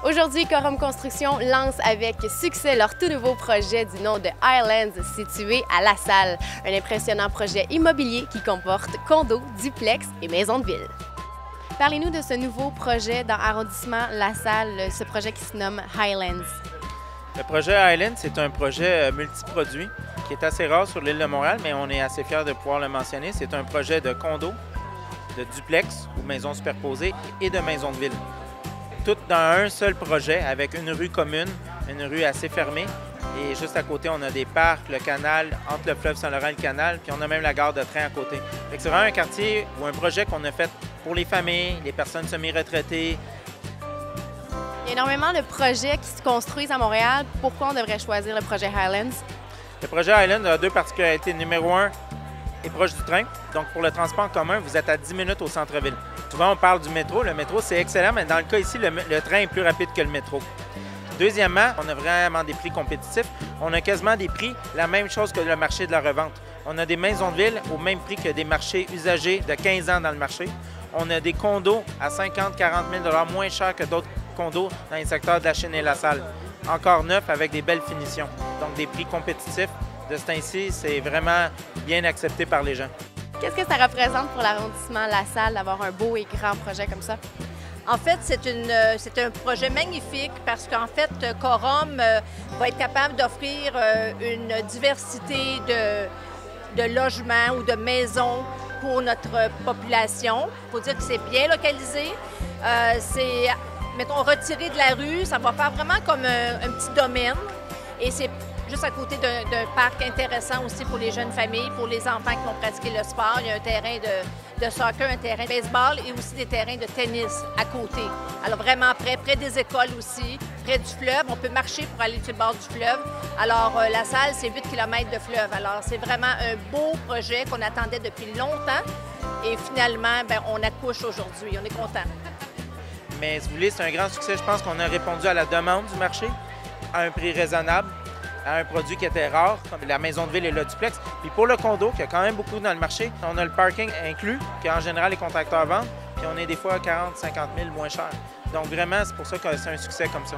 Aujourd'hui, Corum Construction lance avec succès leur tout nouveau projet du nom de Highlands, situé à La Salle. Un impressionnant projet immobilier qui comporte condos, duplex et maisons de ville. Parlez-nous de ce nouveau projet dans l'arrondissement La Salle, ce projet qui se nomme Highlands. Le projet Highlands, c'est un projet multiproduit qui est assez rare sur l'île de Montréal, mais on est assez fiers de pouvoir le mentionner. C'est un projet de condo, de duplex ou maisons superposées et de maisons de ville. Tout dans un seul projet avec une rue commune, une rue assez fermée. Et juste à côté, on a des parcs, le canal, entre le fleuve Saint-Laurent et le canal, puis on a même la gare de train à côté. C'est vraiment un quartier ou un projet qu'on a fait pour les familles, les personnes semi-retraitées. Il y a énormément de projets qui se construisent à Montréal. Pourquoi on devrait choisir le projet Highlands? Le projet Highlands a deux particularités. Numéro un, est proche du train. Donc, pour le transport en commun, vous êtes à 10 minutes au centre-ville. Souvent, on parle du métro. Le métro, c'est excellent, mais dans le cas ici, le train est plus rapide que le métro. Deuxièmement, on a vraiment des prix compétitifs. On a quasiment des prix, la même chose que le marché de la revente. On a des maisons de ville au même prix que des marchés usagés de 15 ans dans le marché. On a des condos à 50 000 – 40 000 $ moins chers que d'autres condos dans les secteurs de la Chine et La Salle. Encore neuf avec des belles finitions. Donc, des prix compétitifs. De ce temps-ci, c'est vraiment bien accepté par les gens. Qu'est-ce que ça représente pour l'arrondissement La Salle d'avoir un beau et grand projet comme ça? En fait, c'est un projet magnifique parce qu'en fait, Corum va être capable d'offrir une diversité de logements ou de maisons pour notre population. Il faut dire que c'est bien localisé. C'est, mettons, retiré de la rue, ça va faire vraiment comme un petit domaine. Et c'est juste à côté d'un parc intéressant aussi pour les jeunes familles, pour les enfants qui vont pratiquer le sport. Il y a un terrain de soccer, un terrain de baseball et aussi des terrains de tennis à côté. Alors vraiment près des écoles aussi, près du fleuve. On peut marcher pour aller sur le bord du fleuve. Alors La Salle, c'est 8 km de fleuve. Alors c'est vraiment un beau projet qu'on attendait depuis longtemps. Et finalement, bien, on accouche aujourd'hui. On est content. Mais si vous voulez, c'est un grand succès. Je pense qu'on a répondu à la demande du marché à un prix raisonnable, à un produit qui était rare, comme la maison de ville et le duplex. Puis pour le condo, qui a quand même beaucoup dans le marché, on a le parking inclus, qu'en général les contracteurs vendent, puis on est des fois à 40 000 – 50 000 moins cher. Donc vraiment, c'est pour ça que c'est un succès comme ça.